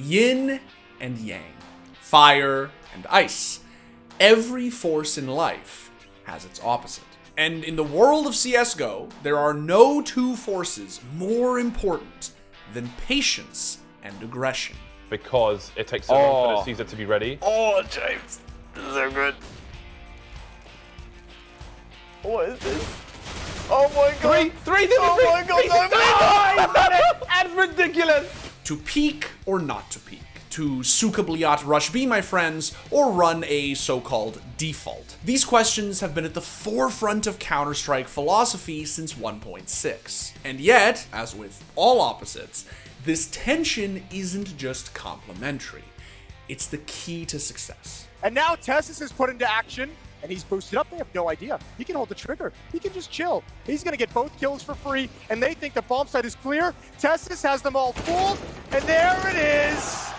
Yin and Yang, fire and ice. Every force in life has its opposite. And in the world of CSGO, there are no two forces more important than patience and aggression. Because it takes so long for the Caesar to be ready. Oh, James, this is so good. What is this? Oh my god! Three, oh my god, no, and ridiculous! To peak or not to peak. To cyka blyat rush B, my friends, or run a so-called default. These questions have been at the forefront of Counter-Strike philosophy since 1.6. And yet, as with all opposites, this tension isn't just complementary. It's the key to success. And now Tessus is put into action, and he's boosted up. They have no idea. He can hold the trigger. He can just chill. He's going to get both kills for free, and they think the bomb site is clear. Tessus has them all fooled, and there it is.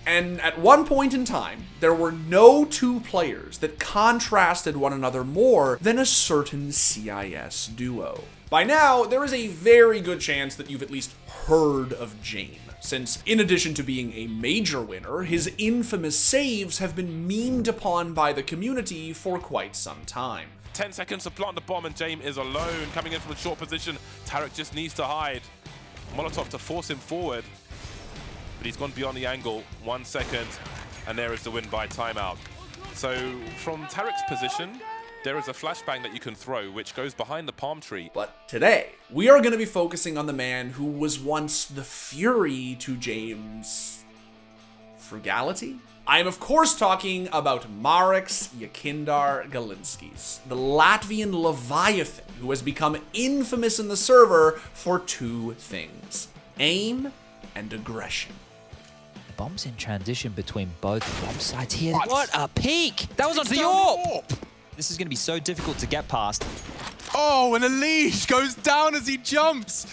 And at one point in time, there were no two players that contrasted one another more than a certain CIS duo. By now, there is a very good chance that you've at least heard of Jame, since in addition to being a major winner, his infamous saves have been memed upon by the community for quite some time. 10 seconds to plant the bomb and Jame is alone, coming in from a short position. Tarik just needs to hide. Molotov to force him forward. But he's gone beyond the angle, 1 second, and there is the win by timeout. So from Tarik's position, there is a flashbang that you can throw, which goes behind the palm tree. But today, we are going to be focusing on the man who was once the fury to James' frugality. I am of course talking about Mareks Yekindar Galinskis, the Latvian Leviathan who has become infamous in the server for two things: aim and aggression. Bombs in transition between both bomb sites here. What a peak! That was on the AWP! This is going to be so difficult to get past. Oh, and Elige goes down as he jumps.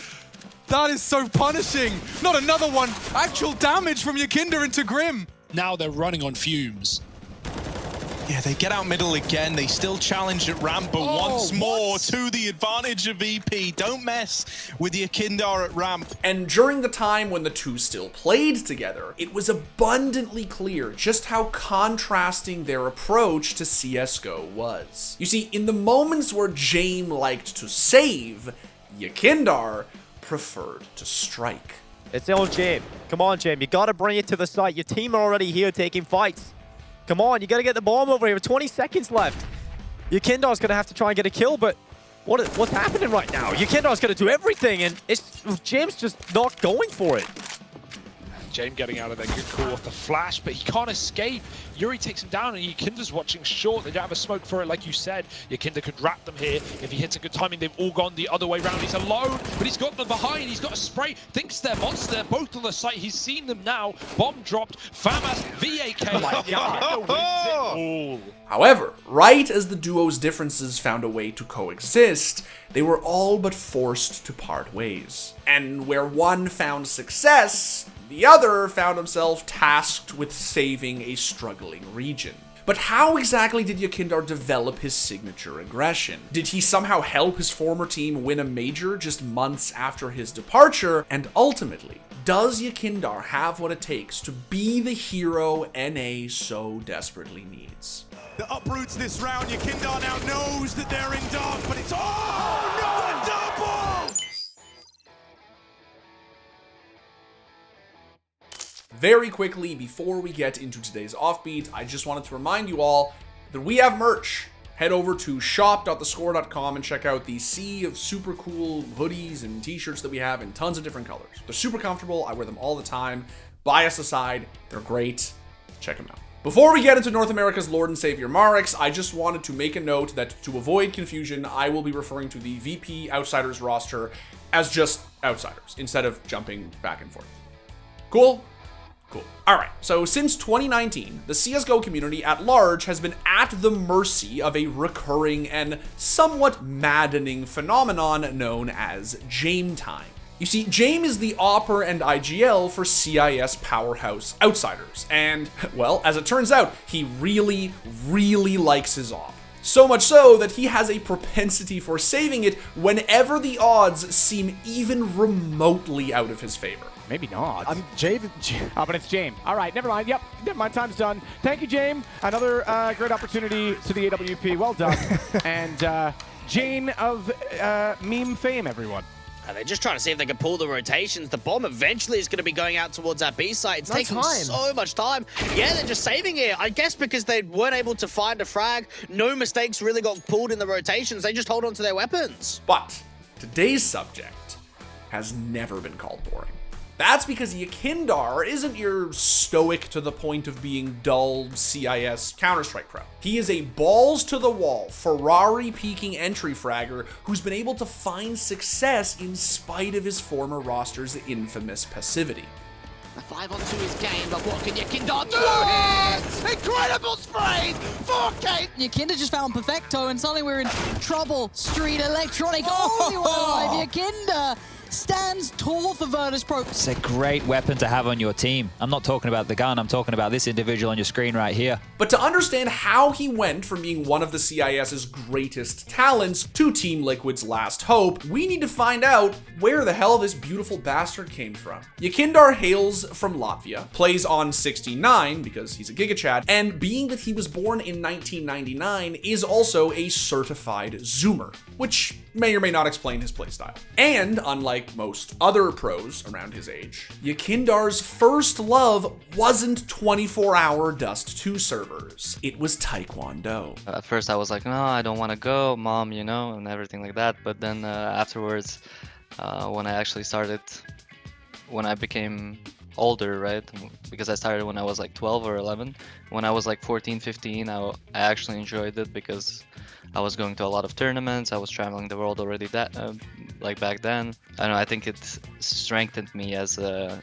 That is so punishing. Not another one. Actual damage from Yekindar into Grim. Now they're running on fumes. Yeah, they get out middle again. They still challenge at ramp, but once more to the advantage of VP. Don't mess with Yekindar at ramp. And during the time when the two still played together, it was abundantly clear just how contrasting their approach to CSGO was. You see, in the moments where Jame liked to save, Yekindar preferred to strike. It's on Jame. Come on, Jame. You gotta bring it to the site. Your team are already here taking fights. Come on, you gotta get the bomb over here with 20 seconds left. Yekindar's gonna have to try and get a kill, but what's happening right now? Yekindar's gonna do everything, and James just not going for it. Jame getting out of there, good call off the flash, but he can't escape. Yuri takes him down, and Yekindar's watching short. They don't have a smoke for it, like you said. Yekindar could wrap them here. If he hits a good timing, they've all gone the other way around. He's alone, but he's got them behind. He's got a spray. Thinks they're monster. They're both on the site. He's seen them now. Bomb dropped. Famas, VAK. However, right as the duo's differences found a way to coexist, they were all but forced to part ways. And where one found success, the other found himself tasked with saving a struggling region. But how exactly did Yekindar develop his signature aggression? Did he somehow help his former team win a major just months after his departure? And ultimately, does Yekindar have what it takes to be the hero NA so desperately needs? The uproots this round. Yekindar now knows that they're in dark, but it's no double! Very quickly, before we get into today's offbeat, I just wanted to remind you all that we have merch. Head over to shop.thescore.com and check out the sea of super cool hoodies and t-shirts that we have in tons of different colors. They're super comfortable. I wear them all the time. Bias aside, they're great. Check them out. Before we get into North America's Lord and Savior Mareks, I just wanted to make a note that to avoid confusion, I will be referring to the VP Outsiders roster as just Outsiders instead of jumping back and forth. Cool? Cool. Alright, so since 2019, the CSGO community at large has been at the mercy of a recurring and somewhat maddening phenomenon known as Jame time. You see, Jame is the AWPer and IGL for CIS powerhouse Outsiders, and, well, as it turns out, he really, really likes his AWP. So much so that he has a propensity for saving it whenever the odds seem even remotely out of his favor. Maybe not. I'm Jame. Oh, but it's Jame. All right, never mind. Yep, my time's done. Thank you, Jame. Another great opportunity to the AWP. Well done. And Jane of meme fame, everyone. They're just trying to see if they can pull the rotations. The bomb eventually is going to be going out towards that B site. It's taking so much time. Yeah, they're just saving it. I guess because they weren't able to find a frag. No mistakes really got pulled in the rotations. They just hold on to their weapons. But today's subject has never been called boring. That's because Yekindar isn't your stoic to the point of being dull CIS Counter-Strike pro. He is a balls-to-the-wall, Ferrari-peaking entry fragger who's been able to find success in spite of his former roster's infamous passivity. The 5-on-2 is game, but what can Yekindar do here? Incredible sprays! 4K! Yekindar just found Perfecto, and suddenly we're in trouble. Street Electronic, only one alive. Yekindar stands tall for Virtus.pro. It's a great weapon to have on your team. I'm not talking about the gun, I'm talking about this individual on your screen right here. But to understand how he went from being one of the CIS's greatest talents to Team Liquid's last hope, we need to find out where the hell this beautiful bastard came from. Yekindar hails from Latvia, plays on 69 because he's a GigaChad, and being that he was born in 1999 is also a certified Zoomer, which may or may not explain his playstyle. And unlike most other pros around his age, Yekindar's first love wasn't 24-hour Dust 2 servers. It was Taekwondo. At first I was like, no, I don't want to go, mom, you know, and everything like that. But then afterwards, when I actually started, when I became older, right, because I started when I was like 12 or 11. When I was like 14, 15, I actually enjoyed it because I was going to a lot of tournaments. I was traveling the world already like back then. I don't know, I think it strengthened me as a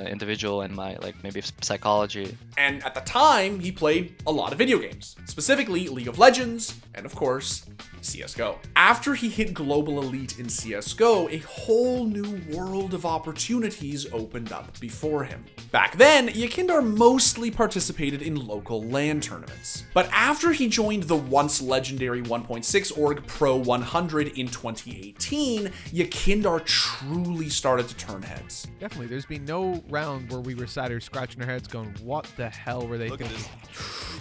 individual and my maybe psychology. And at the time, he played a lot of video games, specifically League of Legends and of course CSGO. After he hit Global Elite in CSGO, a whole new world of opportunities opened up before him. Back then, Yekindar mostly participated in local LAN tournaments. But after he joined the once legendary 1.6 org Pro 100 in 2018, Yekindar truly started to turn heads. Definitely, there's been no round where we were sat here scratching our heads going, what the hell were they thinking?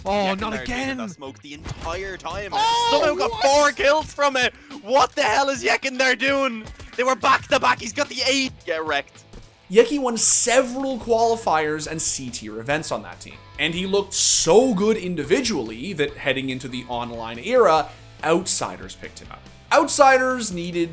Oh, not again! Smoke the entire time. Somehow got 4 kills from it. What the hell is Yekindar doing? They were back to back. He's got the 8. Get wrecked. Yeki won several qualifiers and C-tier events on that team, and he looked so good individually that heading into the online era, Outsiders picked him up. Outsiders needed,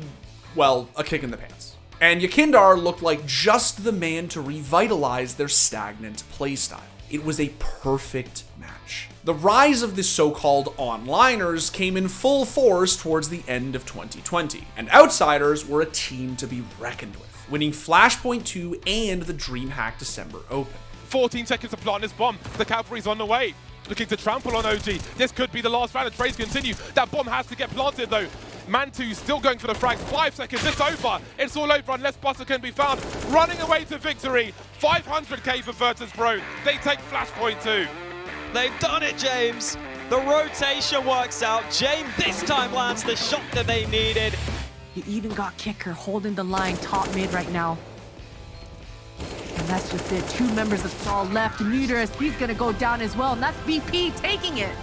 well, a kick in the pants. And Yekindar looked like just the man to revitalize their stagnant playstyle. It was a perfect match. The rise of the so-called onliners came in full force towards the end of 2020, and Outsiders were a team to be reckoned with, winning Flashpoint 2 and the DreamHack December Open. 14 seconds to plant this bomb. The cavalry's on the way, looking to trample on OG. This could be the last round, and trades continue. That bomb has to get planted though. Mantu still going for the frag. 5 seconds, it's over. It's all over unless Buster can be found. Running away to victory. 500k for Virtus.pro. They take Flashpoint 2. They've done it, James. The rotation works out. James this time lands the shot that they needed. You even got Kicker holding the line top mid right now. And that's just it. 2 members of Saul left. Muterus, he's gonna go down as well, and that's BP taking it.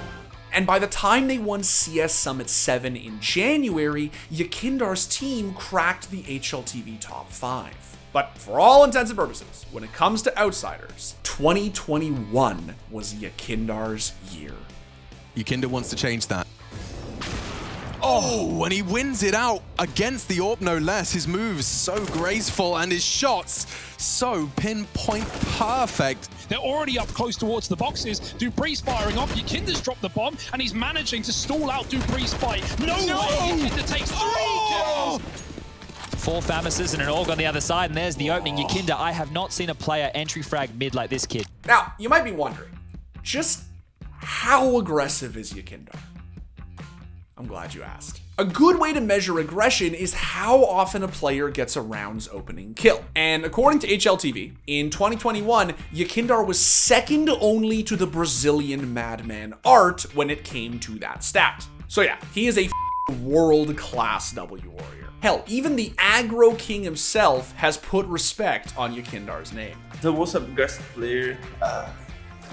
And by the time they won CS Summit 7 in January, Yekindar's team cracked the HLTV top 5. But for all intents and purposes, when it comes to Outsiders, 2021 was Yekindar's year. Yekindar wants to change that. Oh, and he wins it out against the AWP, no less. His moves so graceful and his shots so pinpoint perfect. They're already up close towards the boxes. Dupree's firing off. Yekindar's dropped the bomb, and he's managing to stall out Dupree's fight. No way! Yekindar takes 3 kills! 4 Famises and an AUG on the other side, and there's the opening. Yekindar, I have not seen a player entry frag mid like this kid. Now, you might be wondering, just how aggressive is Yekindar? I'm glad you asked. A good way to measure aggression is how often a player gets a round's opening kill. And according to HLTV, in 2021, Yekindar was second only to the Brazilian madman Art when it came to that stat. So yeah, he is a world-class W warrior. Hell, even the aggro king himself has put respect on Yekindar's name. The most aggressive player,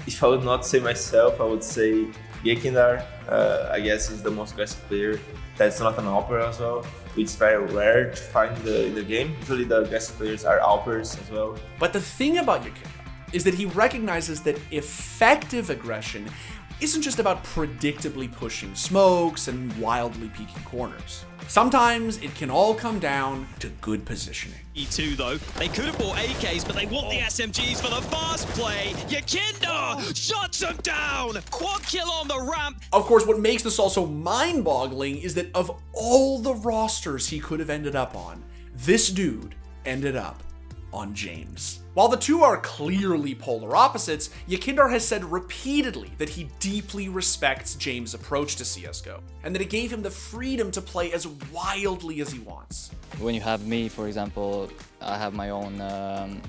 if I would not say myself, I would say Yekindar. I guess he's the most aggressive player. That's not an opera as well. It's very rare to find in the game. Usually the aggressive players are alpers as well. But the thing about Yekindar is that he recognizes that effective aggression isn't just about predictably pushing smokes and wildly peeking corners. Sometimes it can all come down to good positioning. E2 though, they could have bought AKs, but they want the SMGs for the fast play. Yekindar shuts them down. Quad kill on the ramp. Of course, what makes this also mind-boggling is that of all the rosters he could have ended up on, this dude ended up on James. While the two are clearly polar opposites, Yekindar has said repeatedly that he deeply respects James' approach to CSGO, and that it gave him the freedom to play as wildly as he wants. When you have me, for example, I have my own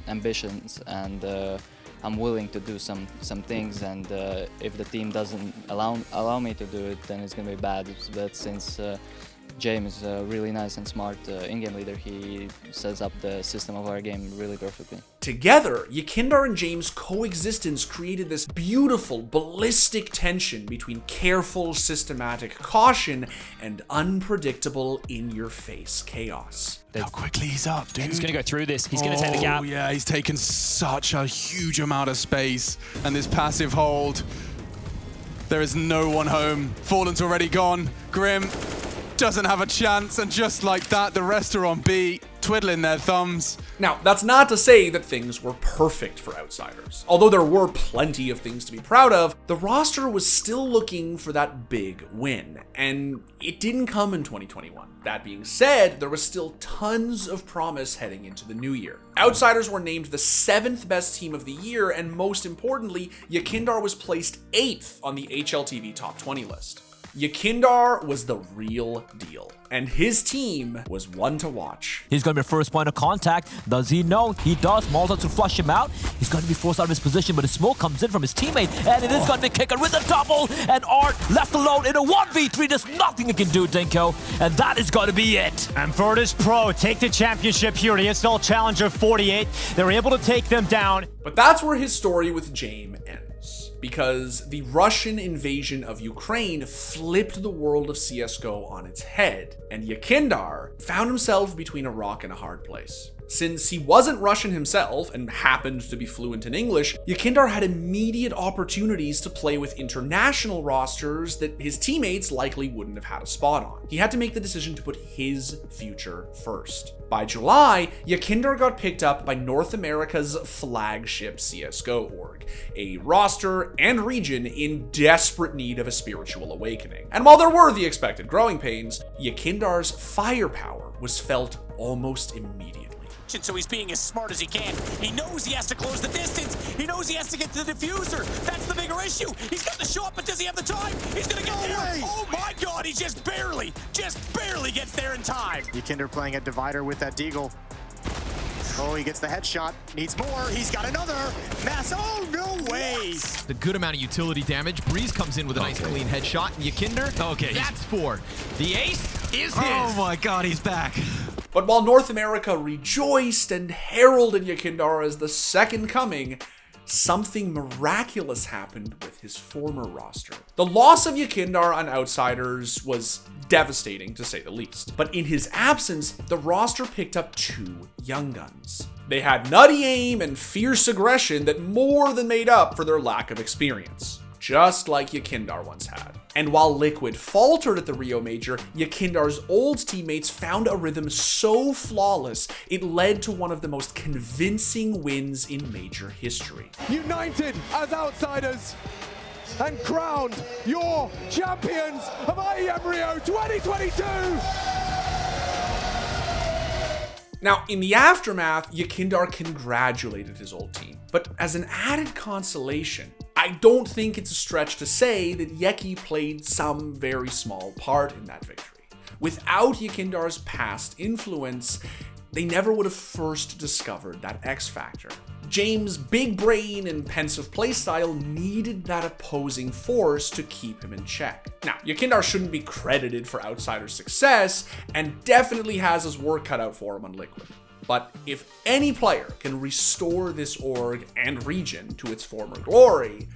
ambitions, and I'm willing to do some things, and if the team doesn't allow me to do it, then it's gonna be bad. But since James is a really nice and smart in-game leader, he sets up the system of our game really perfectly. Together, Yekindar and James' coexistence created this beautiful, ballistic tension between careful, systematic caution and unpredictable, in-your-face chaos. How quickly he's up, dude. He's going to go through this. He's going to take the gap. Oh, yeah, he's taken such a huge amount of space. And this passive hold, there is no one home. Fallen's already gone. Grim doesn't have a chance, and just like that, the rest are on B, twiddling their thumbs. Now, that's not to say that things were perfect for Outsiders. Although there were plenty of things to be proud of, the roster was still looking for that big win, and it didn't come in 2021. That being said, there was still tons of promise heading into the new year. Outsiders were named the 7th best team of the year, and most importantly, Yekindar was placed 8th on the HLTV Top 20 list. Yekindar was the real deal, and his team was one to watch. He's going to be first point of contact. Does he know? He does. Molotov to flush him out. He's going to be forced out of his position, but a smoke comes in from his teammate, and it is going to be Kicker with a double, and Art left alone in a 1v3. There's nothing he can do, Dinko, and that is going to be it. And Virtus.pro take the championship here. The install challenger 48. They're able to take them down. But that's where his story with Jame ends, because the Russian invasion of Ukraine flipped the world of CSGO on its head, and Yekindar found himself between a rock and a hard place. Since he wasn't Russian himself and happened to be fluent in English, Yekindar had immediate opportunities to play with international rosters that his teammates likely wouldn't have had a spot on. He had to make the decision to put his future first. By July, Yekindar got picked up by North America's flagship CSGO org, a roster and region in desperate need of a spiritual awakening. And while there were the expected growing pains, Yekindar's firepower was felt almost immediately. So he's being as smart as he can. He knows he has to close the distance. He knows he has to get to the diffuser. That's the bigger issue. He's got the shot, but does he have the time? He's gonna get there. Oh my God, he just barely gets there in time. Yekindar playing a divider with that deagle. Oh, he gets the headshot. Needs more. He's got another. Mass. Oh, no way. The good amount of utility damage. Breeze comes in with a nice clean headshot. And Yekindar, okay, that's 4. The ace is his. Oh my God, he's back. But while North America rejoiced and heralded Yekindar as the second coming, something miraculous happened with his former roster. The loss of Yekindar on Outsiders was devastating, to say the least. But in his absence, the roster picked up 2 young guns. They had nutty aim and fierce aggression that more than made up for their lack of experience, just like Yekindar once had. And while Liquid faltered at the Rio Major, Yekindar's old teammates found a rhythm so flawless, it led to one of the most convincing wins in Major history. United as Outsiders and crowned your champions of IEM Rio 2022! Now, in the aftermath, Yekindar congratulated his old team, but as an added consolation, I I don't think it's a stretch to say that Yeki played some very small part in that victory. Without Yekindar's past influence, they never would have first discovered that X factor. Jame's big brain and pensive playstyle needed that opposing force to keep him in check. Now, Yekindar shouldn't be credited for outsider success, and definitely has his work cut out for him on Liquid. But if any player can restore this org and region to its former glory,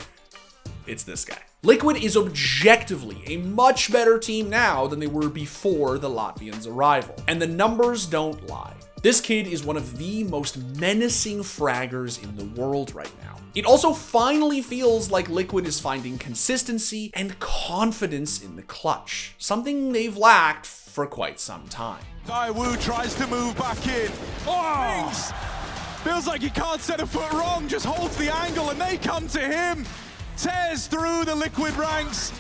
it's this guy. Liquid is objectively a much better team now than they were before the Latvians' arrival, and the numbers don't lie. This kid is one of the most menacing fraggers in the world right now. It also finally feels like Liquid is finding consistency and confidence in the clutch, something they've lacked for quite some time. Daewoo tries to move back in. Oh! Feels like he can't set a foot wrong, just holds the angle and they come to him. Tears through the Liquid ranks.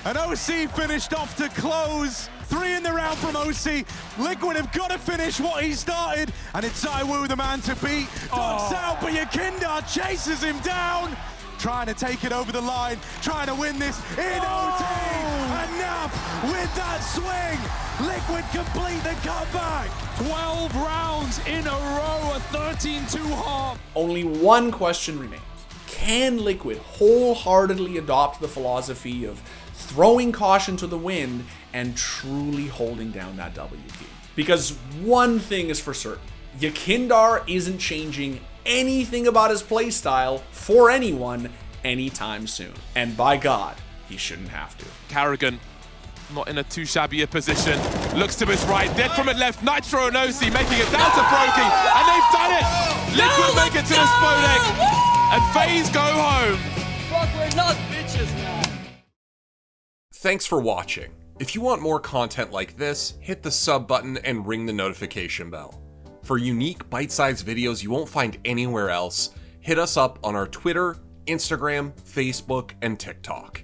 And OC finished off to close. 3 in the round from OC. Liquid have got to finish what he started. And it's Daewoo the man to beat. Ducks out, but Yekindar chases him down. Trying to take it over the line, trying to win this in OT. Enough with that swing. Liquid complete the comeback. 12 rounds in a row, a 13-2 half. Only one question remains. Can Liquid wholeheartedly adopt the philosophy of throwing caution to the wind and truly holding down that W key? Because one thing is for certain, Yekindar isn't changing anything about his playstyle for anyone anytime soon. And by God, he shouldn't have to. Carrigan, not in a too shabby a position. Looks to his right, dead from his left. Nitro and OC making it down to Brokey, and they've done it! Liquid make it to the Spodek, and FaZe go home. Fuck, we're not bitches, man. Thanks for watching. If you want more content like this, hit the sub button and ring the notification bell. For unique bite-sized videos you won't find anywhere else, hit us up on our Twitter, Instagram, Facebook, and TikTok.